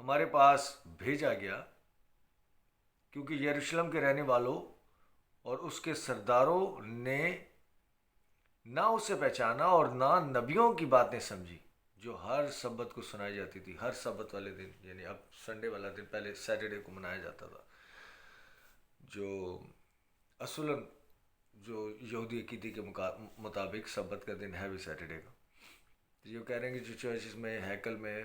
ہمارے پاس بھیجا گیا، کیونکہ یروشلم کے رہنے والوں اور اس کے سرداروں نے نہ اسے پہچانا اور نہ نبیوں کی باتیں سمجھی جو ہر سبت کو سنائی جاتی تھی۔ ہر سبت والے دن، یعنی اب سنڈے والا دن پہلے سیٹرڈے کو منایا جاتا تھا، جو اصلاً جو یہودی عقیدے کے مطابق سبت کا دن ہے بھی سیٹرڈے کا۔ یہ کہہ رہے ہیں کہ جو چرچز میں، ہیکل میں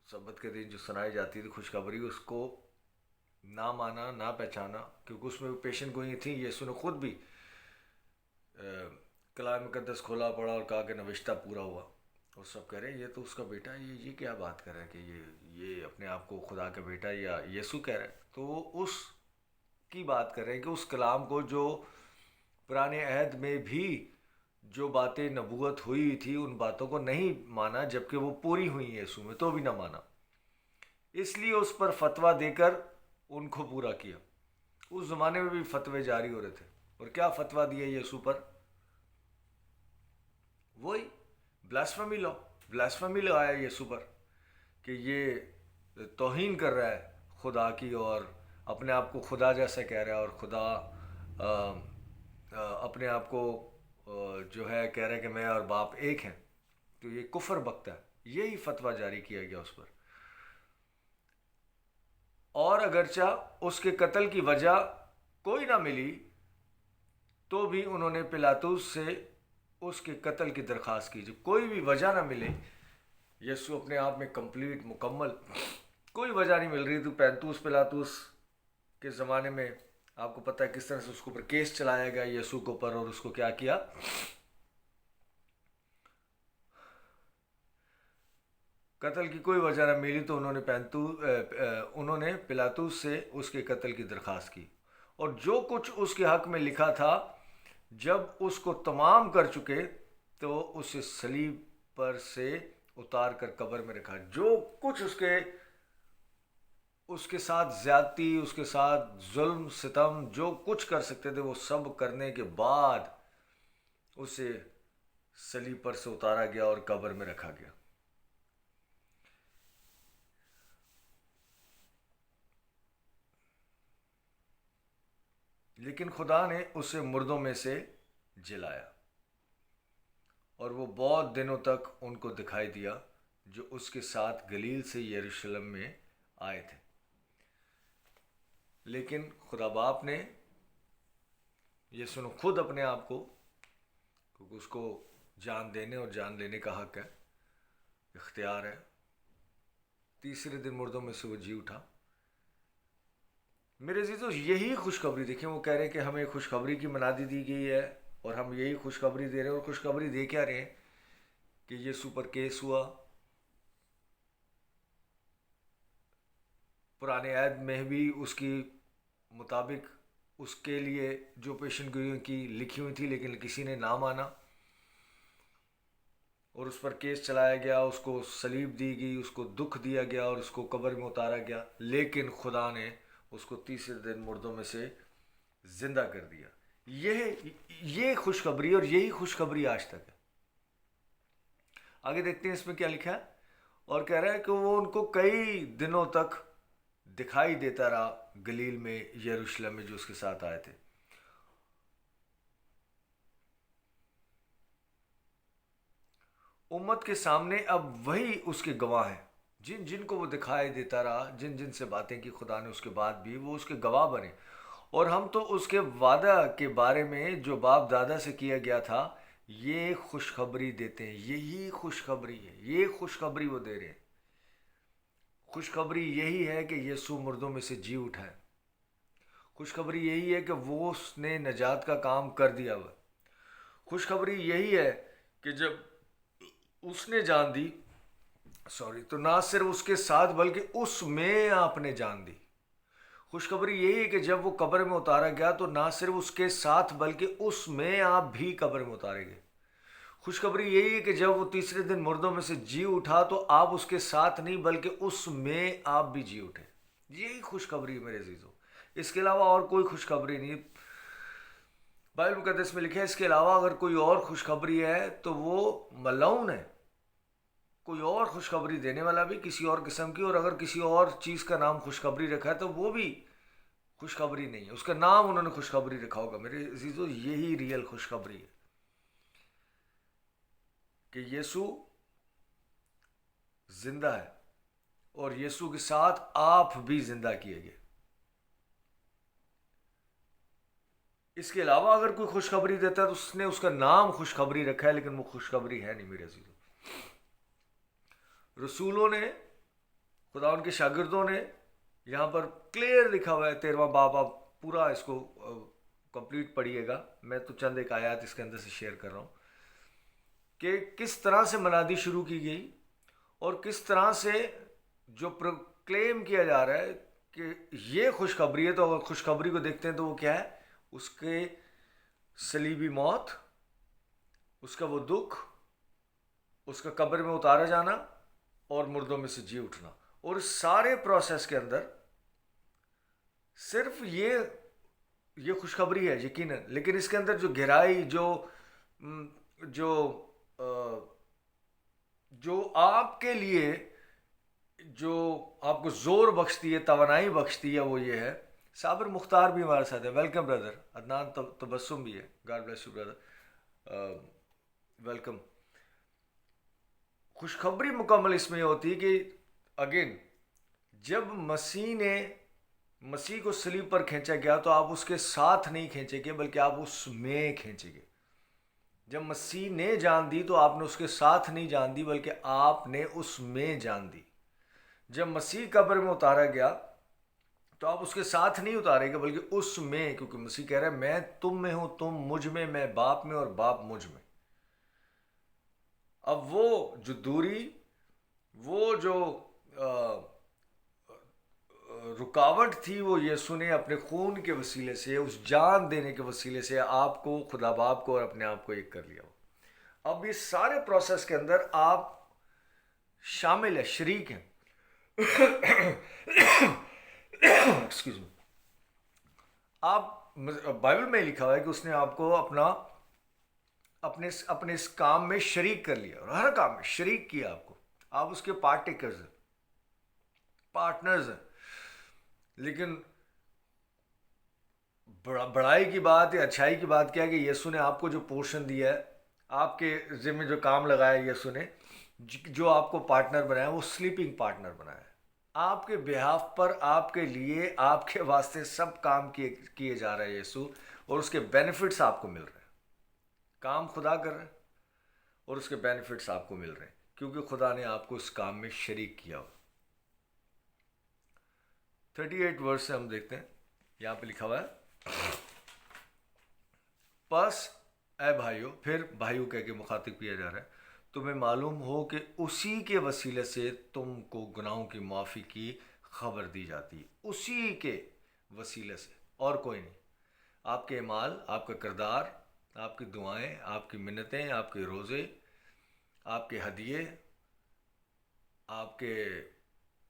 سبت کے دن جو سنائی جاتی تھی خوشخبری، اس کو نہ مانا، نہ پہچانا، کیونکہ اس میں پیشن گوئی تھیں۔ یسوع نے خود بھی کلام مقدس کھولا، پڑا اور کہا کہ نوشتہ پورا ہوا، اور سب کہہ رہے ہیں یہ تو اس کا بیٹا ہے، یہ کیا بات کر رہا ہے کہ یہ اپنے آپ کو خدا کا بیٹا یا یسوع کہہ رہا ہے۔ تو وہ اس کی بات کر رہے ہیں کہ اس کلام کو جو پرانے عہد میں بھی جو باتیں نبوت ہوئی تھی ان باتوں کو نہیں مانا، جبکہ وہ پوری ہوئی ہیں یسوع میں، تو بھی نہ مانا، اس لیے اس پر فتویٰ دے کر ان کو پورا کیا۔ اس زمانے میں بھی فتوے جاری ہو رہے تھے، اور کیا فتویٰ دیا یسوع پر؟ وہی بلاسفیمی لا آیا یسوع پر کہ یہ توہین کر رہا ہے خدا کی، اور اپنے آپ کو خدا جیسا کہہ رہا ہے، اور خدا اپنے آپ کو جو ہے کہہ رہا ہے کہ میں اور باپ ایک ہیں، تو یہ کفر بکتا ہے۔ یہی فتویٰ جاری کیا گیا اس پر، اور اگرچہ اس کے قتل کی وجہ کوئی نہ ملی تو بھی انہوں نے پلاطس سے اس کے قتل کی درخواست کی۔ جب کوئی بھی وجہ نہ ملے، یسوع اپنے آپ میں کمپلیٹ، مکمل، کوئی وجہ نہیں مل رہی، تو پینتوس پلاطس کے زمانے میں آپ کو پتہ ہے کس طرح سے اس کے اوپر کیس چلایا گیا یسوع کے اوپر، اور اس کو کیا کیا، قتل کی کوئی وجہ نہ ملی تو انہوں نے پلاطس سے اس کے قتل کی درخواست کی، اور جو کچھ اس کے حق میں لکھا تھا جب اس کو تمام کر چکے تو اسے صلیب پر سے اتار کر قبر میں رکھا۔ جو کچھ اس کے ساتھ زیادتی، اس کے ساتھ ظلم ستم، جو کچھ کر سکتے تھے وہ سب کرنے کے بعد اسے صلیب پر سے اتارا گیا اور قبر میں رکھا گیا۔ لیکن خدا نے اسے مردوں میں سے جلایا، اور وہ بہت دنوں تک ان کو دکھائی دیا جو اس کے ساتھ گلیل سے یروشلم میں آئے تھے۔ لیکن خدا باپ نے، یسوع نے خود اپنے آپ کو، کیونکہ اس کو جان دینے اور جان لینے کا حق ہے، اختیار ہے، تیسرے دن مردوں میں سے وہ جی اٹھا۔ میرے عزیزو، یہی خوشخبری دیکھیں، وہ کہہ رہے ہیں کہ ہمیں خوشخبری کی منادی دی گئی ہے، اور ہم یہی خوشخبری دے رہے ہیں، اور خوشخبری دے کیا رہے ہیں کہ یسوع پر کیس ہوا۔ پرانے عہد میں بھی اس کی مطابق اس کے لیے جو پیشن گوئیوں کی لکھی ہوئی تھی، لیکن کسی نے نہ مانا، اور اس پر کیس چلایا گیا، اس کو صلیب دی گئی، اس کو دکھ دیا گیا، اور اس کو قبر میں اتارا گیا، لیکن خدا نے اس کو تیسرے دن مردوں میں سے زندہ کر دیا۔ یہ خوشخبری، اور یہی خوشخبری آج تک ہے۔ آگے دیکھتے ہیں اس میں کیا لکھا ہے، اور کہہ رہا ہے کہ وہ ان کو کئی دنوں تک دکھائی دیتا رہا گلیل میں، یروشلم میں جو اس کے ساتھ آئے تھے۔ امت کے سامنے اب وہی اس کے گواہ ہیں، جن کو وہ دکھائی دیتا رہا، جن سے باتیں کی خدا نے، اس کے بعد بھی وہ اس کے گواہ بنے، اور ہم تو اس کے وعدہ کے بارے میں جو باپ دادا سے کیا گیا تھا یہ خوشخبری دیتے ہیں۔ یہی خوشخبری ہے، یہ خوشخبری وہ دے رہے ہیں۔ خوشخبری یہی ہے کہ یسوع مردوں میں سے جی اٹھا ہے۔ خوشخبری یہی ہے کہ وہ اس نے نجات کا کام کر دیا ہوا۔ خوشخبری یہی ہے کہ جب اس نے جان دی، تو نہ صرف اس کے ساتھ بلکہ اس میں آپ نے جان دی۔ خوشخبری یہی ہے کہ جب وہ قبر میں اتارا گیا تو نہ صرف اس کے ساتھ بلکہ اس میں آپ بھی قبر میں اتارے گئے۔ خوشخبری یہی ہے کہ جب وہ تیسرے دن مردوں میں سے جی اٹھا تو آپ اس کے ساتھ نہیں بلکہ اس میں آپ بھی جی اٹھے۔ یہی خوشخبری میرے عزیزو، اس کے علاوہ اور کوئی خوشخبری نہیں۔ بائبل مقدس میں لکھا ہے اس کے علاوہ اگر کوئی اور خوشخبری ہے تو وہ ملعون ہے۔ کوئی اور خوشخبری دینے والا بھی کسی اور قسم کی، اور اگر کسی اور چیز کا نام خوشخبری رکھا ہے تو وہ بھی خوشخبری نہیں ہے، اس کا نام انہوں نے خوشخبری رکھا ہوگا۔ میرے عزیزو، یہی ریئل خوشخبری ہے کہ یسوع زندہ ہے، اور یسوع کے ساتھ آپ بھی زندہ کیے گئے۔ اس کے علاوہ اگر کوئی خوشخبری دیتا ہے تو اس نے اس کا نام خوشخبری رکھا ہے، لیکن وہ خوشخبری ہے نہیں میرے عزیزو۔ رسولوں نے، خدا ان کے شاگردوں نے، یہاں پر کلیئر لکھا ہوا ہے 13واں باب، آپ پورا اس کو کمپلیٹ پڑھیے گا، میں تو چند ایک آیات اس کے اندر سے شیئر کر رہا ہوں کہ کس طرح سے منادی شروع کی گئی، اور کس طرح سے جو پروکلیم کیا جا رہا ہے کہ یہ خوشخبری ہے۔ تو اگر خوشخبری کو دیکھتے ہیں تو وہ کیا ہے؟ اس کے صلیبی موت، اس کا وہ دکھ، اس کا قبر میں اتارا جانا، اور مردوں میں سے جی اٹھنا، اور اس سارے پروسیس کے اندر صرف یہ خوشخبری ہے یقیناً، لیکن اس کے اندر جو گہرائی، جو جو آپ کے لیے جو آپ کو زور بخشتی ہے، توانائی بخشتی ہے، وہ یہ ہے۔ صابر مختار بھی ہمارے ساتھ ہے، ویلکم بردر۔ عدنان تبسم بھی ہے، God bless you brother, welcome. خوشخبری مکمل اس میں ہوتی ہے کہ اگین جب مسیح کو صلیب پر کھینچا گیا تو آپ اس کے ساتھ نہیں کھینچے گے، بلکہ آپ اس میں کھینچے گے۔ جب مسیح نے جان دی تو آپ نے اس کے ساتھ نہیں جان دی، بلکہ آپ نے اس میں جان دی۔ جب مسیح قبر میں اتارا گیا تو آپ اس کے ساتھ نہیں اتارے گے، بلکہ اس میں، کیونکہ مسیح کہہ رہا ہے میں تم میں ہوں، تم مجھ میں باپ میں، اور باپ مجھ میں۔ اب وہ جو دوری، وہ جو رکاوٹ تھی، وہ یسوع نے اپنے خون کے وسیلے سے، اس جان دینے کے وسیلے سے آپ کو، خدا باپ کو اور اپنے آپ کو ایک کر لیا۔ اب اس سارے پروسیس کے اندر آپ شامل ہیں، شریک ہیں۔ Excuse me. آپ بائبل میں لکھا ہوا ہے کہ اس نے آپ کو اپنے اس کام میں شریک کر لیا، اور ہر کام میں شریک کیا آپ کو۔ آپ اس کے پارٹیکرز ہیں، پارٹنرز ہیں۔ لیکن بڑائی کی بات یا اچھائی کی بات کیا ہے کہ یسوع نے آپ کو جو پورشن دیا ہے، آپ کے ذمہ جو کام لگایا یسوع نے، جو آپ کو پارٹنر بنایا، وہ سلیپنگ پارٹنر بنایا ہے۔ آپ کے بہاف پر، آپ کے لیے، آپ کے واسطے سب کام کیے جا رہے ہیں یسوع، اور اس کے بینیفٹس آپ کو مل رہے ہیں۔ کام خدا کر رہے ہیں اور اس کے بینیفٹس آپ کو مل رہے ہیں، کیونکہ خدا نے آپ کو اس کام میں شریک کیا ہو۔ 38 ورس سے ہم دیکھتے ہیں، یہاں پہ لکھا ہوا ہے، پس اے بھائیو، پھر بھائیو کہہ کے مخاطب کیا جا رہا ہے، تمہیں معلوم ہو کہ اسی کے وسیلے سے تم کو گناہوں کی معافی کی خبر دی جاتی ہے۔ اسی کے وسیلے سے، اور کوئی نہیں۔ آپ کے اعمال، آپ کا کردار، آپ کی دعائیں، آپ کی منتیں، آپ کے روزے، آپ کے ہدیے، آپ کے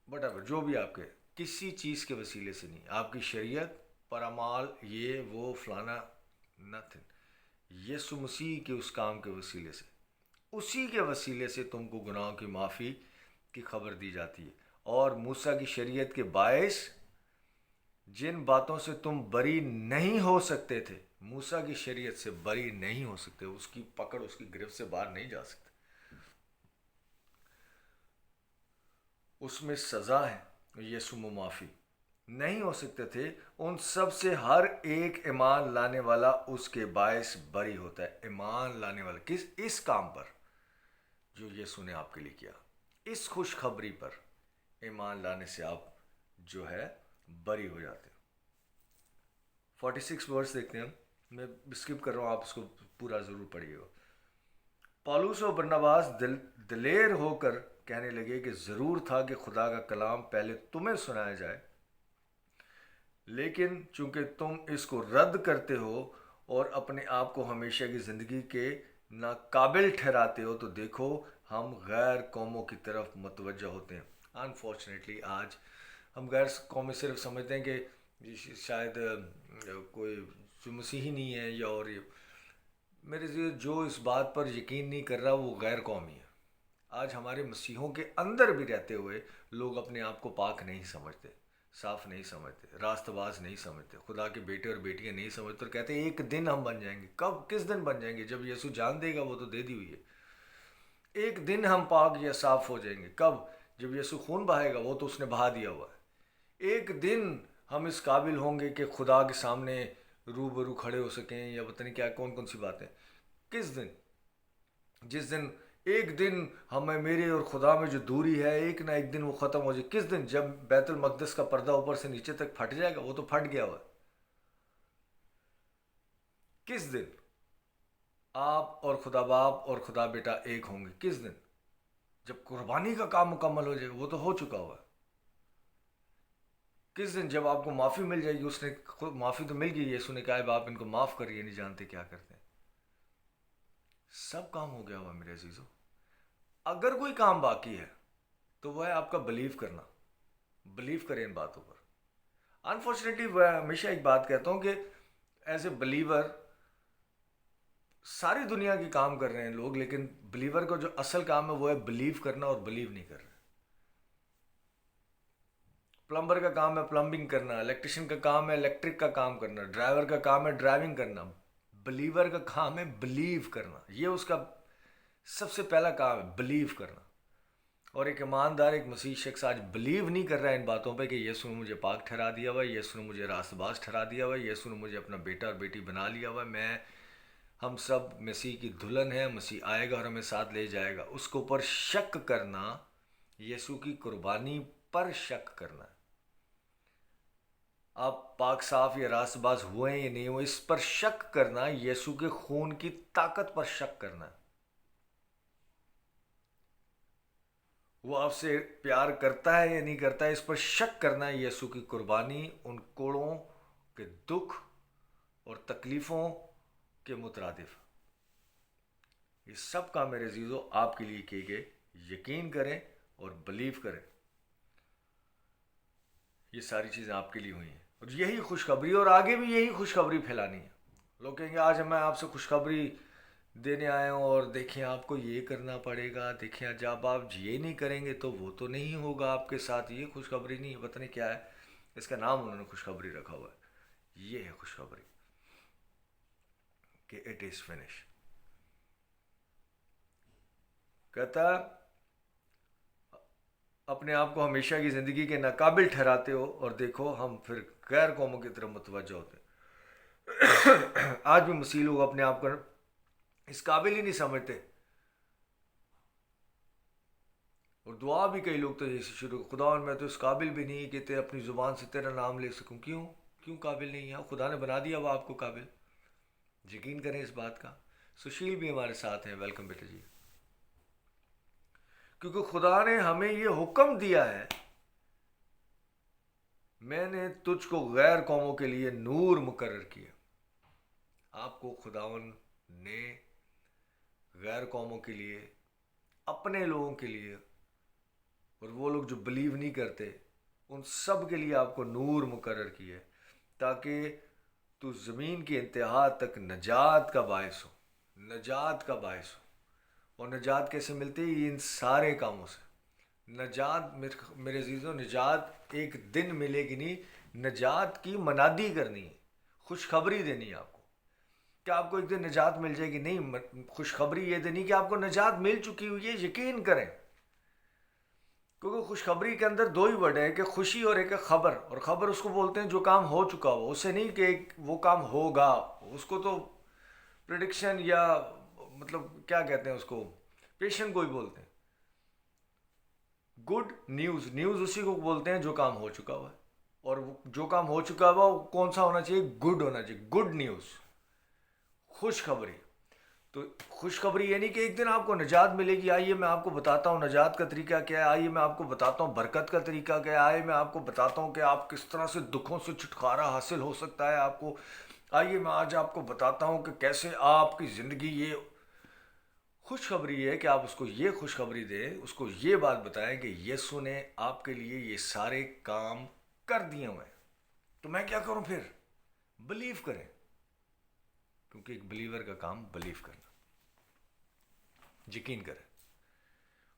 whatever، جو بھی آپ کے، کسی چیز کے وسیلے سے نہیں۔ آپ کی شریعت پر اعمال، یہ وہ فلانا، نتھنگ۔ یسوع مسیح کے اس کام کے وسیلے سے، اسی کے وسیلے سے تم کو گناہوں کی معافی کی خبر دی جاتی ہے، اور موسیٰ کی شریعت کے باعث جن باتوں سے تم بری نہیں ہو سکتے تھے، موسیٰ کی شریعت سے بری نہیں ہو سکتے، اس کی پکڑ، اس کی گرفت سے باہر نہیں جا سکتے، اس میں سزا ہے، یسوع میں معافی نہیں ہو سکتے تھے، ان سب سے ہر ایک ایمان لانے والا اس کے باعث بری ہوتا ہے۔ ایمان لانے والا کس؟ اس کام پر جو یسوع نے آپ کے لیے کیا، اس خوشخبری پر ایمان لانے سے آپ جو ہے بری ہو جاتے ہیں۔ 46 ورس دیکھتے ہیں، میں اسکپ کر رہا ہوں، آپ اس کو پورا ضرور پڑھیے گا۔ پالوس و برناباس دلیر ہو کر کہنے لگے کہ ضرور تھا کہ خدا کا کلام پہلے تمہیں سنایا جائے، لیکن چونکہ تم اس کو رد کرتے ہو اور اپنے آپ کو ہمیشہ کی زندگی کے ناقابل ٹھہراتے ہو، تو دیکھو ہم غیر قوموں کی طرف متوجہ ہوتے ہیں۔ انفارچونیٹلی آج ہم غیر قومیں صرف سمجھتے ہیں کہ شاید کوئی جو مسیحی نہیں ہے، یا اور یہ، میرے جو اس بات پر یقین نہیں کر رہا وہ غیر قومی ہے۔ آج ہمارے مسیحوں کے اندر بھی رہتے ہوئے لوگ اپنے آپ کو پاک نہیں سمجھتے، صاف نہیں سمجھتے، راست باز نہیں سمجھتے، خدا کے بیٹے اور بیٹیاں نہیں سمجھتے، اور کہتے ہیں ایک دن ہم بن جائیں گے۔ کب، کس دن بن جائیں گے؟ جب یسوع جان دے گا، وہ تو دے دی ہوئی ہے۔ ایک دن ہم پاک یا صاف ہو جائیں گے، کب؟ جب یسوع خون بہائے گا، وہ تو اس نے بہا دیا ہوا ہے۔ ایک دن ہم اس قابل ہوں گے کہ خدا کے سامنے روبرو کھڑے ہو سکیں، یا پتہ نہیں کیا کون کون سی باتیں۔ کس دن؟ جس دن، ایک دن ہمیں، میرے اور خدا میں جو دوری ہے، ایک نہ ایک دن وہ ختم ہو جائے۔ کس دن؟ جب بیت المقدس کا پردہ اوپر سے نیچے تک پھٹ جائے گا، وہ تو پھٹ گیا ہوا ہے۔ کس دن آپ اور خدا باپ اور خدا بیٹا ایک ہوں گے؟ کس دن؟ جب قربانی کا کام مکمل ہو جائے گا، وہ تو ہو چکا ہوا ہے۔ کس دن؟ جب آپ کو معافی مل جائے گی۔ اس نے خود معافی تو مل گئی، یسوع نے کہا ہے آپ ان کو معاف کریے، نہیں جانتے کیا کرتے ہیں۔ سب کام ہو گیا ہوا میرے عزیزو۔ اگر کوئی کام باقی ہے تو وہ ہے آپ کا بلیو کرنا۔ بلیو کریں ان باتوں پر۔ انفارچونیٹلی میں ہمیشہ ایک بات کہتا ہوں کہ ایز اے بلیور ساری دنیا کے کام کر رہے ہیں لوگ، لیکن بلیور کا جو اصل کام ہے وہ ہے بلیو کرنا، اور بلیو نہیں کر رہے۔ پلمبر کا کام ہے پلمبنگ کرنا، الیکٹریشین کا کام ہے الیکٹرک کا کام کرنا، ڈرائیور کا کام ہے ڈرائیونگ کرنا۔ بلیور کا کام ہے بلیو کرنا، یہ اس کا سب سے پہلا کام ہے، بلیو کرنا۔ اور ایک ایماندار، ایک مسیح شخص آج بلیو نہیں کر رہا ہے ان باتوں پہ کہ یسوع نے مجھے پاک ٹھہرا دیا ہوا ہے، یسوع نے مجھے راست باز ٹھہرا دیا ہوا ہے، یسوع نے مجھے اپنا بیٹا اور بیٹی بنا لیا ہوا ہے، ہم سب مسیح کی دلہن ہیں، مسیح آئے گا اور ہمیں ساتھ لے جائے گا۔ اس کے اوپر شک کرنا، یسوع کی قربانی پر شک کرنا ہے۔ آپ پاک صاف یا راست باز ہوئے ہیں یا نہیں ہوئے، اس پر شک کرنا، یسوع کے خون کی طاقت پر شک کرنا ہے۔ وہ آپ سے پیار کرتا ہے یا نہیں کرتا ہے، اس پر شک کرنا ہے۔ یسوع کی قربانی ان کوڑوں کے دکھ اور تکلیفوں کے مترادف۔ یہ سب کا میرے عزیزو آپ کے لیے کیے گئے، یقین کریں اور بلیو کریں۔ یہ ساری چیزیں آپ کے لیے ہوئی ہیں، اور یہی خوشخبری، اور آگے بھی یہی خوشخبری پھیلانی ہے۔ لوگ کہیں گے آج میں آپ سے خوشخبری دینے آئے ہوں، اور دیکھیں آپ کو یہ کرنا پڑے گا، دیکھیں جب آپ یہ نہیں کریں گے تو وہ تو نہیں ہوگا آپ کے ساتھ۔ یہ خوشخبری نہیں ہے، پتہ نہیں کیا ہے، اس کا نام انہوں نے خوشخبری رکھا ہوا ہے۔ یہ ہے خوشخبری کہ اٹ از فنش۔ کہتا اپنے آپ کو ہمیشہ کی زندگی کے ناقابل ٹھہراتے ہو، اور دیکھو ہم پھر غیر قوموں کی طرف متوجہ ہوتے ہیں۔ آج بھی مسیح لوگ اپنے آپ کو اس قابل ہی نہیں سمجھتے، اور دعا بھی کئی لوگ تو جیسے شروع، خدا میں تو اس قابل بھی نہیں کہ اپنی زبان سے تیرا نام لے سکوں۔ کیوں قابل نہیں ہے؟ خدا نے بنا دیا وہ آپ کو قابل۔ یقین کریں اس بات کا۔ سشیل بھی ہمارے ساتھ ہیں، ویلکم بیٹا جی۔ کیونکہ خدا نے ہمیں یہ حکم دیا ہے، میں نے تجھ کو غیر قوموں کے لیے نور مقرر کیا۔ آپ کو خداون نے غیر قوموں کے لیے، اپنے لوگوں کے لیے، اور وہ لوگ جو بلیو نہیں کرتے ان سب کے لیے آپ کو نور مقرر کیا ہے، تاکہ تو زمین کی انتہا تک نجات کا باعث ہو۔ نجات کا باعث ہو۔ اور نجات کیسے ملتی ہے؟ ان سارے کاموں سے نجات۔ میرے عزیزوں، نجات ایک دن ملے گی نہیں، نجات کی منادی کرنی ہے، خوشخبری دینی ہے آپ کو کہ آپ کو ایک دن نجات مل جائے گی۔ نہیں، خوشخبری یہ دینی کہ آپ کو نجات مل چکی ہوئی ہے، یقین کریں۔ کیونکہ خوشخبری کے اندر دو ہی ورڈ ہے، کہ خوشی اور ایک خبر۔ اور خبر اس کو بولتے ہیں جو کام ہو چکا ہو، اسے نہیں کہ وہ کام ہوگا، اس کو تو پریڈکشن یا مطلب کیا کہتے ہیں اس کو، پیشن کو ہی بولتے ہیں۔ گڈ نیوز، نیوز اسی کو بولتے ہیں جو کام ہو چکا ہوا ہے، اور جو کام ہو چکا ہوا وہ کون سا ہونا چاہیے؟ گڈ ہونا چاہیے، گڈ نیوز، خوشخبری۔ تو خوشخبری یعنی کہ ایک دن آپ کو نجات ملے گی۔ آئیے میں آپ کو بتاتا ہوں نجات کا طریقہ کیا ہے، آئیے میں آپ کو بتاتا ہوں برکت کا طریقہ کیا ہے، آئیے میں آپ کو بتاتا ہوں کہ آپ کس طرح سے دکھوں سے چھٹکارا حاصل ہو سکتا ہے آپ کو۔ آئیے میں آج آپ کو بتاتا ہوں کہ کیسے آپ کی زندگی، یہ خوشخبری ہے کہ آپ اس کو یہ خوشخبری دیں، اس کو یہ بات بتائیں کہ یسوع نے آپ کے لیے یہ سارے کام کر دیے ہوئے ہیں۔ تو میں کیا کروں پھر؟ بلیو کریں، کیونکہ ایک بلیور کا کام بلیو کرنا، یقین کریں۔